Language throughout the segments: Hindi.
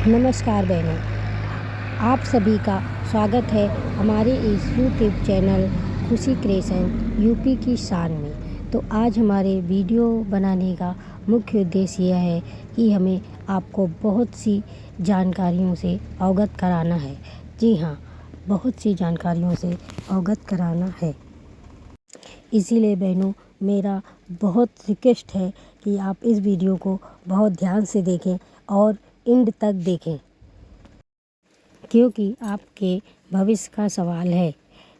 नमस्कार बहनों, आप सभी का स्वागत है हमारे इस यूट्यूब चैनल खुशी क्रिएशन यूपी की शान में। तो आज हमारे वीडियो बनाने का मुख्य उद्देश्य यह है कि हमें आपको बहुत सी जानकारियों से अवगत कराना है। जी हाँ, बहुत सी जानकारियों से अवगत कराना है। इसीलिए बहनों, मेरा बहुत रिक्वेस्ट है कि आप इस वीडियो को बहुत ध्यान से देखें और एंड तक देखें, क्योंकि आपके भविष्य का सवाल है।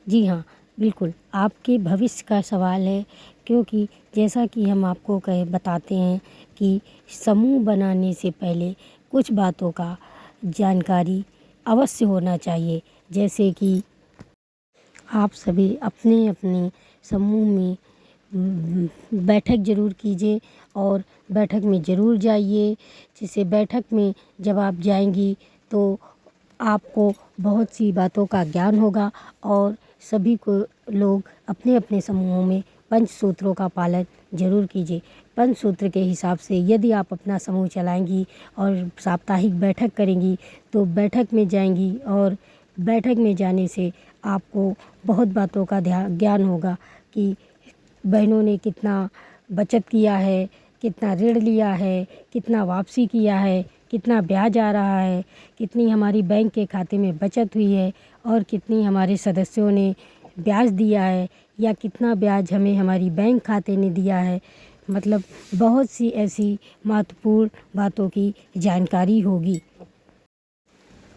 जी हाँ, बिल्कुल आपके भविष्य का सवाल है, क्योंकि जैसा कि हम आपको बताते हैं कि समूह बनाने से पहले कुछ बातों का जानकारी अवश्य होना चाहिए। जैसे कि आप सभी अपने अपने समूह में बैठक ज़रूर कीजिए और बैठक में ज़रूर जाइए। जिससे बैठक में जब आप जाएंगी तो आपको बहुत सी बातों का ज्ञान होगा और सभी को लोग अपने अपने समूहों में पंचसूत्रों का पालन ज़रूर कीजिए। पंचसूत्र के हिसाब से यदि आप अपना समूह चलाएंगी और साप्ताहिक बैठक करेंगी तो बैठक में जाएंगी और बैठक में जाने से आपको बहुत बातों का ज्ञान होगा कि बहनों ने कितना बचत किया है, कितना ऋण लिया है, कितना वापसी किया है, कितना ब्याज आ रहा है, कितनी हमारी बैंक के खाते में बचत हुई है और कितनी हमारे सदस्यों ने ब्याज दिया है या कितना ब्याज हमें हमारी बैंक खाते ने दिया है। मतलब बहुत सी ऐसी महत्वपूर्ण बातों की जानकारी होगी।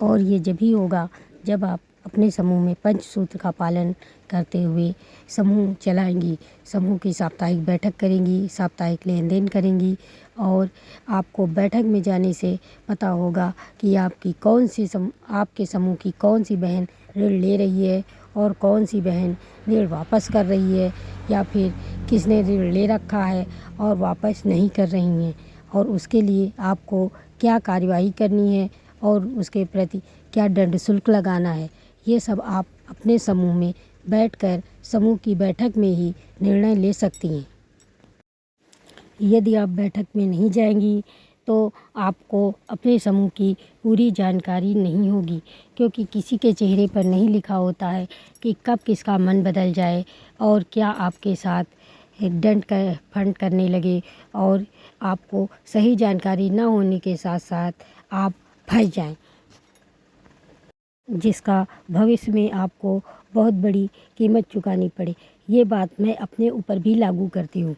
और ये जब ही होगा जब आप अपने समूह में पंचसूत्र का पालन करते हुए समूह चलाएंगी, समूह की साप्ताहिक बैठक करेंगी, साप्ताहिक लेन देन करेंगी और आपको बैठक में जाने से पता होगा कि आपके समूह की कौन सी बहन ऋण ले रही है और कौन सी बहन ऋण वापस कर रही है या फिर किसने ऋण ले रखा है और वापस नहीं कर रही हैं, और उसके लिए आपको क्या कार्यवाही करनी है और उसके प्रति क्या दंड शुल्क लगाना है। ये सब आप अपने समूह में बैठकर समूह की बैठक में ही निर्णय ले सकती हैं। यदि आप बैठक में नहीं जाएंगी तो आपको अपने समूह की पूरी जानकारी नहीं होगी, क्योंकि किसी के चेहरे पर नहीं लिखा होता है कि कब किसका मन बदल जाए और क्या आपके साथ दंड फंड करने लगे और आपको सही जानकारी न होने के साथ साथ आप फंस जाएं, जिसका भविष्य में आपको बहुत बड़ी कीमत चुकानी पड़े। ये बात मैं अपने ऊपर भी लागू करती हूँ।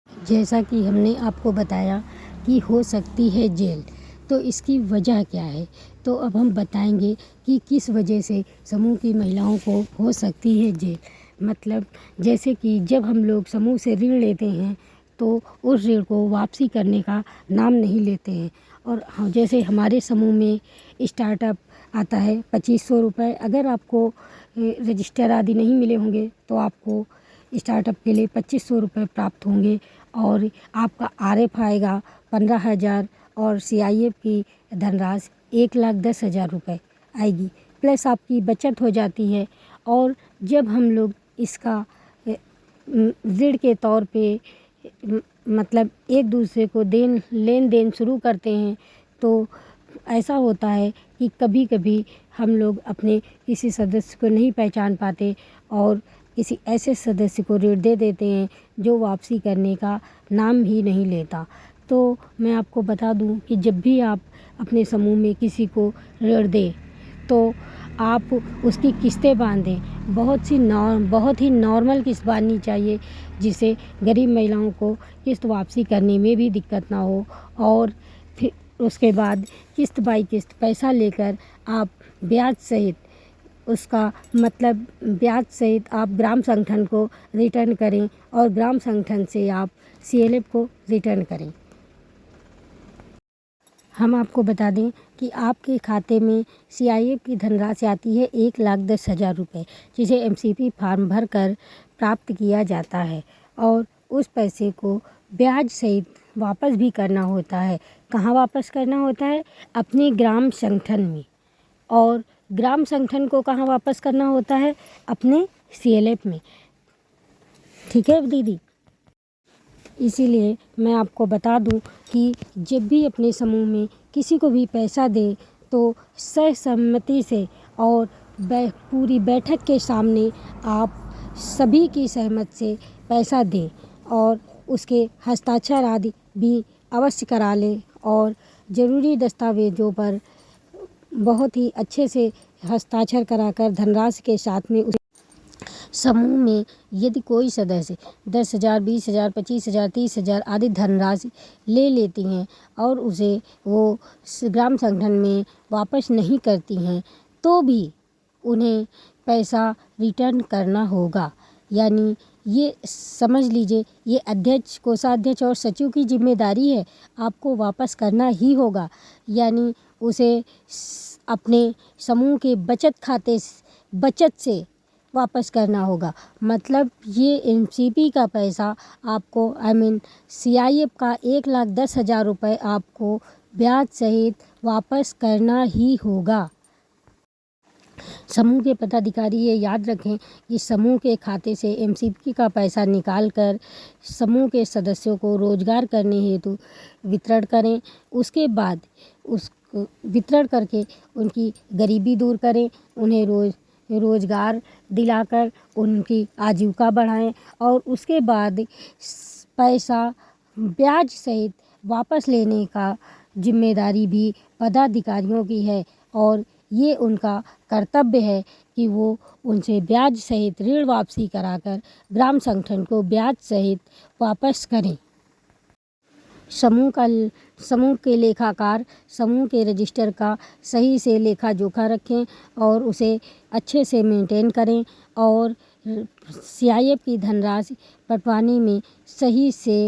जैसा कि हमने आपको बताया कि हो सकती है जेल, तो इसकी वजह क्या है, तो अब हम बताएंगे कि किस वजह से समूह की महिलाओं को हो सकती है जेल। मतलब जैसे कि जब हम लोग समूह से ऋण लेते हैं तो उस ऋण को वापसी करने का नाम नहीं लेते हैं। और जैसे हमारे समूह में स्टार्टअप आता है 2500 रुपये। अगर आपको रजिस्टर आदि नहीं मिले होंगे तो आपको स्टार्टअप के लिए 2500 रुपये प्राप्त होंगे और आपका RF आएगा 15,000 और CIF की धनराशि 1,10,000 रुपये आएगी, प्लस आपकी बचत हो जाती है। और जब हम लोग इसका ऋण के तौर पे मतलब एक दूसरे को लेन देन शुरू करते हैं तो ऐसा होता है कि कभी कभी हम लोग अपने किसी सदस्य को नहीं पहचान पाते और किसी ऐसे सदस्य को ऋण दे देते हैं जो वापसी करने का नाम ही नहीं लेता। तो मैं आपको बता दूं कि जब भी आप अपने समूह में किसी को ऋण दें तो आप उसकी किस्तें बांधें। बहुत ही नॉर्मल किस्त बांधनी चाहिए, जिससे गरीब महिलाओं को किस्त वापसी करने में भी दिक्कत ना हो। और फिर उसके बाद किस्त बाई किस्त पैसा लेकर आप ब्याज सहित ब्याज सहित आप ग्राम संगठन को रिटर्न करें और ग्राम संगठन से आप CLF को रिटर्न करें। हम आपको बता दें कि आपके खाते में CIF की धनराशि आती है 1,10,000 रुपये, जिसे MCP फॉर्म भरकर प्राप्त किया जाता है और उस पैसे को ब्याज सहित वापस भी करना होता है। कहाँ वापस करना होता है? अपने ग्राम संगठन में। और ग्राम संगठन को कहाँ वापस करना होता है? अपने CLF में। ठीक है दीदी। इसीलिए मैं आपको बता दूं कि जब भी अपने समूह में किसी को भी पैसा दें तो सहसम्मति से और पूरी बैठक के सामने आप सभी की सहमत से पैसा दें और उसके हस्ताक्षर आदि भी अवश्य करा लें और ज़रूरी दस्तावेज़ों पर बहुत ही अच्छे से हस्ताक्षर कराकर धनराशि के साथ में समूह में यदि कोई सदस्य 10,000, 20,000, 25,000, 30,000 आदि धनराशि ले लेती हैं और उसे वो ग्राम संगठन में वापस नहीं करती हैं तो भी उन्हें पैसा रिटर्न करना होगा। यानी ये समझ लीजिए, ये अध्यक्ष, कोषाध्यक्ष और सचिव की जिम्मेदारी है, आपको वापस करना ही होगा। यानी उसे अपने समूह के बचत खाते बचत से वापस करना होगा। मतलब ये एमसीपी का पैसा आपको सीआईएफ का 1,10,000 रुपये आपको ब्याज सहित वापस करना ही होगा। समूह के पदाधिकारी ये याद रखें कि समूह के खाते से एमसीपी का पैसा निकालकर समूह के सदस्यों को रोजगार करने हेतु वितरण करें। उसके बाद उस वितरण करके उनकी गरीबी दूर करें, उन्हें रोजगार दिलाकर उनकी आजीविका बढ़ाएं और उसके बाद पैसा ब्याज सहित वापस लेने का जिम्मेदारी भी पदाधिकारियों की है और ये उनका कर्तव्य है कि वो उनसे ब्याज सहित ऋण वापसी कराकर ग्राम संगठन को ब्याज सहित वापस करें। समूह के लेखाकार समूह के रजिस्टर का सही से लेखा जोखा रखें और उसे अच्छे से मेंटेन करें और सीआईएफ की धनराशि बंटवाने में सही से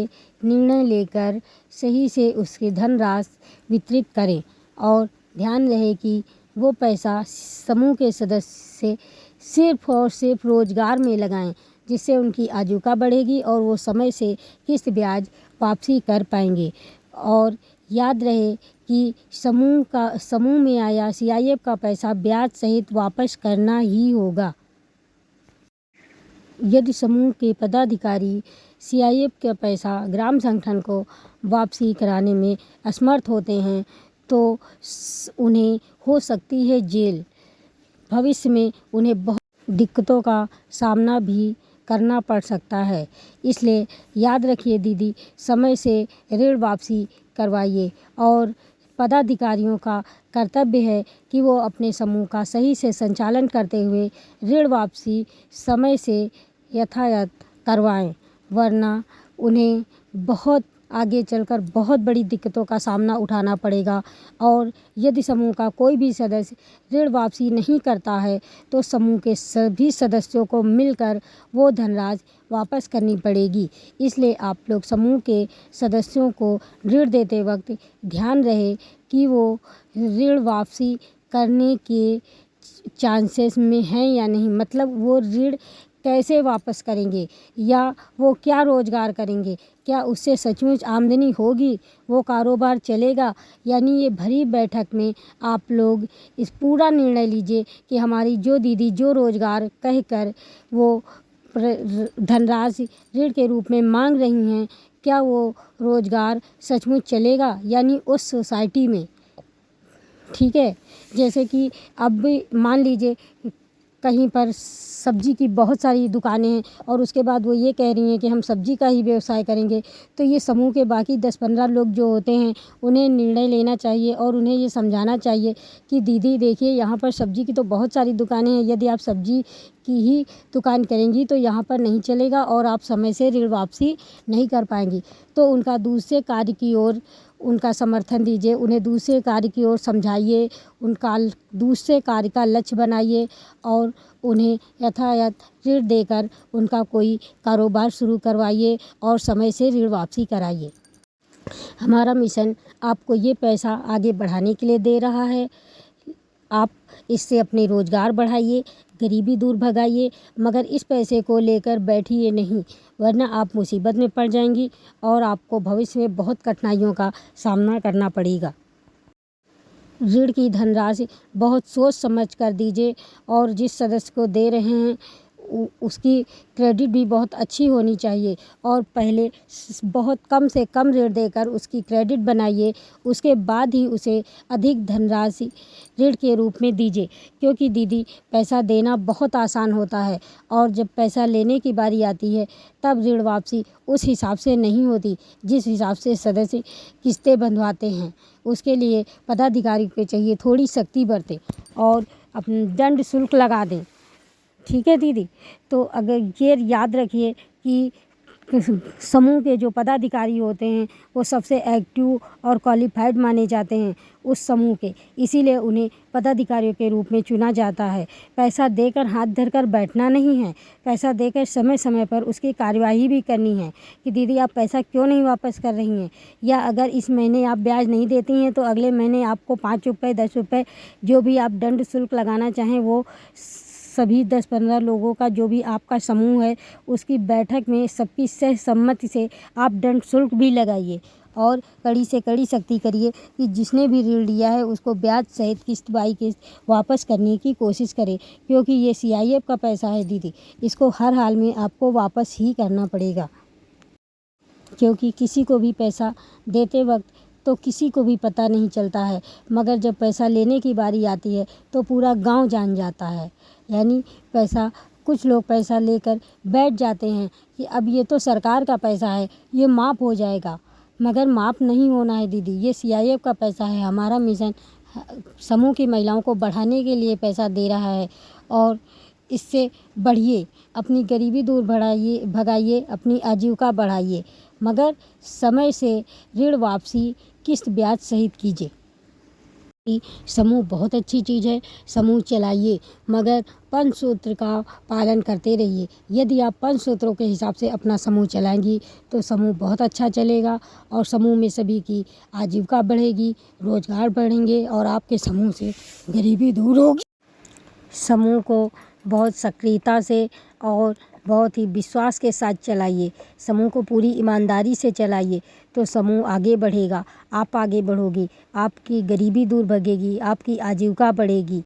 निर्णय लेकर सही से उसकी धनराशि वितरित करें और ध्यान रहे कि वो पैसा समूह के सदस्य सिर्फ और सिर्फ रोजगार में लगाएं, जिससे उनकी आजीविका बढ़ेगी और वो समय से किस्त ब्याज वापसी कर पाएंगे। और याद रहे कि समूह में आया सीआईएफ का पैसा ब्याज सहित वापस करना ही होगा। यदि समूह के पदाधिकारी सीआईएफ का पैसा ग्राम संगठन को वापसी कराने में असमर्थ होते हैं तो उन्हें हो सकती है जेल। भविष्य में उन्हें बहुत दिक्कतों का सामना भी करना पड़ सकता है। इसलिए याद रखिए दीदी, समय से ऋण वापसी करवाइए और पदाधिकारियों का कर्तव्य है कि वो अपने समूह का सही से संचालन करते हुए ऋण वापसी समय से यथायथ करवाएं, वरना उन्हें बहुत आगे चलकर बहुत बड़ी दिक्कतों का सामना उठाना पड़ेगा। और यदि समूह का कोई भी सदस्य ऋण वापसी नहीं करता है तो समूह के सभी सदस्यों को मिलकर वो धनराशि वापस करनी पड़ेगी। इसलिए आप लोग समूह के सदस्यों को ऋण देते वक्त ध्यान रहे कि वो ऋण वापसी करने के चांसेस में हैं या नहीं, मतलब वो ऋण कैसे वापस करेंगे या वो क्या रोजगार करेंगे, क्या उससे सचमुच आमदनी होगी, वो कारोबार चलेगा। यानी ये भरी बैठक में आप लोग इस पूरा निर्णय लीजिए कि हमारी जो दीदी जो रोजगार कहकर वो धनराशि ऋण के रूप में मांग रही हैं, क्या वो रोजगार सचमुच चलेगा यानी उस सोसाइटी में। ठीक है, जैसे कि अब मान लीजिए कहीं पर सब्जी की बहुत सारी दुकानें हैं और उसके बाद वो ये कह रही हैं कि हम सब्जी का ही व्यवसाय करेंगे, तो ये समूह के बाकी 10-15 लोग जो होते हैं उन्हें निर्णय लेना चाहिए और उन्हें ये समझाना चाहिए कि दीदी देखिए, यहाँ पर सब्जी की तो बहुत सारी दुकानें हैं, यदि आप सब्जी की ही दुकान करेंगी तो यहाँ पर नहीं चलेगा और आप समय से ऋण वापसी नहीं कर पाएंगी। तो उनका दूसरे कार्य की ओर उनका समर्थन दीजिए, उन्हें दूसरे कार्य की ओर समझाइए, उनका दूसरे कार्य का लक्ष्य बनाइए और उन्हें यथायथ ऋण देकर उनका कोई कारोबार शुरू करवाइए और समय से ऋण वापसी कराइए। हमारा मिशन आपको ये पैसा आगे बढ़ाने के लिए दे रहा है। आप इससे अपने रोजगार बढ़ाइए, गरीबी दूर भगाइए, मगर इस पैसे को लेकर बैठिए नहीं, वरना आप मुसीबत में पड़ जाएंगी और आपको भविष्य में बहुत कठिनाइयों का सामना करना पड़ेगा। ऋण की धनराशि बहुत सोच समझ कर दीजिए और जिस सदस्य को दे रहे हैं उसकी क्रेडिट भी बहुत अच्छी होनी चाहिए और पहले बहुत कम से कम ऋण देकर उसकी क्रेडिट बनाइए, उसके बाद ही उसे अधिक धनराशि ऋण के रूप में दीजिए। क्योंकि दीदी पैसा देना बहुत आसान होता है और जब पैसा लेने की बारी आती है तब ऋण वापसी उस हिसाब से नहीं होती जिस हिसाब से सदस्य किस्तें बंधवाते हैं। उसके लिए पदाधिकारी को चाहिए थोड़ी सख्ती बरतें और अपने दंड शुल्क लगा दें। ठीक है दीदी, तो अगर ये याद रखिए कि समूह के जो पदाधिकारी होते हैं वो सबसे एक्टिव और क्वालिफाइड माने जाते हैं उस समूह के, इसीलिए उन्हें पदाधिकारियों के रूप में चुना जाता है। पैसा देकर हाथ धरकर बैठना नहीं है, पैसा देकर समय समय पर उसकी कार्यवाही भी करनी है कि दीदी आप पैसा क्यों नहीं वापस कर रही हैं, या अगर इस महीने आप ब्याज नहीं देती हैं तो अगले महीने आपको 5 रुपये 10 रुपये जो भी आप दंड शुल्क लगाना चाहें वो सभी 10-15 लोगों का जो भी आपका समूह है उसकी बैठक में सबकी सहसम्मति से आप दंड शुल्क भी लगाइए और कड़ी से कड़ी सख्ती करिए कि जिसने भी ऋण लिया है उसको ब्याज सहित किस्त बाई किस्त वापस करने की कोशिश करें। क्योंकि ये CIF का पैसा है दीदी, इसको हर हाल में आपको वापस ही करना पड़ेगा। क्योंकि किसी को भी पैसा देते वक्त तो किसी को भी पता नहीं चलता है, मगर जब पैसा लेने की बारी आती है तो पूरा गांव जान जाता है। यानी पैसा कुछ लोग पैसा लेकर बैठ जाते हैं कि अब ये तो सरकार का पैसा है, ये माफ़ हो जाएगा, मगर माफ़ नहीं होना है दीदी। ये CIF का पैसा है, हमारा मिशन समूह की महिलाओं को बढ़ाने के लिए पैसा दे रहा है और इससे बढ़िए, अपनी गरीबी दूर भगाइए, अपनी आजीविका बढ़ाइए, मगर समय से ऋण वापसी किस्त ब्याज सहित कीजिए। समूह बहुत अच्छी चीज़ है, समूह चलाइए, मगर पंचसूत्र का पालन करते रहिए। यदि आप पंचसूत्रों के हिसाब से अपना समूह चलाएंगी तो समूह बहुत अच्छा चलेगा और समूह में सभी की आजीविका बढ़ेगी, रोजगार बढ़ेंगे और आपके समूह से गरीबी दूर होगी। समूह को बहुत सक्रियता से और बहुत ही विश्वास के साथ चलाइए, समूह को पूरी ईमानदारी से चलाइए तो समूह आगे बढ़ेगा, आप आगे बढ़ोगी, आपकी गरीबी दूर भगेगी, आपकी आजीविका बढ़ेगी।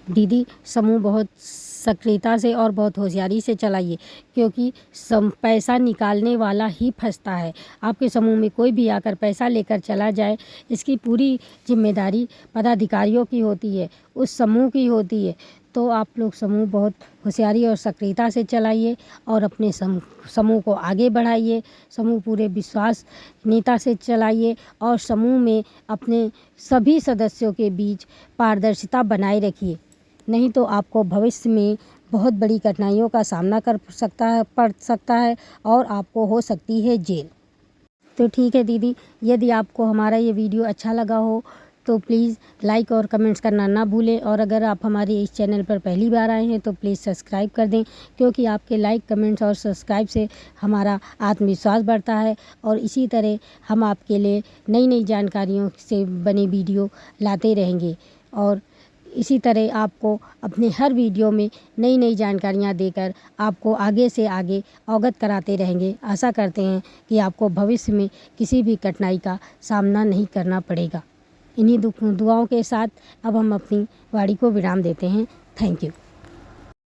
दीदी समूह बहुत सक्रियता से और बहुत होशियारी से चलाइए, क्योंकि पैसा निकालने वाला ही फंसता है। आपके समूह में कोई भी आकर पैसा लेकर चला जाए, इसकी पूरी जिम्मेदारी पदाधिकारियों की होती है, उस समूह की होती है। तो आप लोग समूह बहुत होशियारी और सक्रियता से चलाइए और अपने समूह को आगे बढ़ाइए, समूह पूरे विश्वसनीयता से चलाइए और समूह में अपने सभी सदस्यों के बीच पारदर्शिता बनाए रखिए। नहीं तो आपको भविष्य में बहुत बड़ी कठिनाइयों का सामना पड़ सकता है और आपको हो सकती है जेल। तो ठीक है दीदी, यदि आपको हमारा ये वीडियो अच्छा लगा हो तो प्लीज़ लाइक और कमेंट्स करना ना भूलें, और अगर आप हमारे इस चैनल पर पहली बार आए हैं तो प्लीज़ सब्सक्राइब कर दें, क्योंकि आपके लाइक कमेंट्स और सब्सक्राइब से हमारा आत्मविश्वास बढ़ता है और इसी तरह हम आपके लिए नई नई जानकारियों से बने वीडियो लाते रहेंगे और इसी तरह आपको अपने हर वीडियो में नई नई जानकारियाँ देकर आपको आगे से आगे अवगत कराते रहेंगे। आशा करते हैं कि आपको भविष्य में किसी भी कठिनाई का सामना नहीं करना पड़ेगा। इन्हीं दुआओं के साथ अब हम अपनी वाणी को विराम देते हैं। Thank you.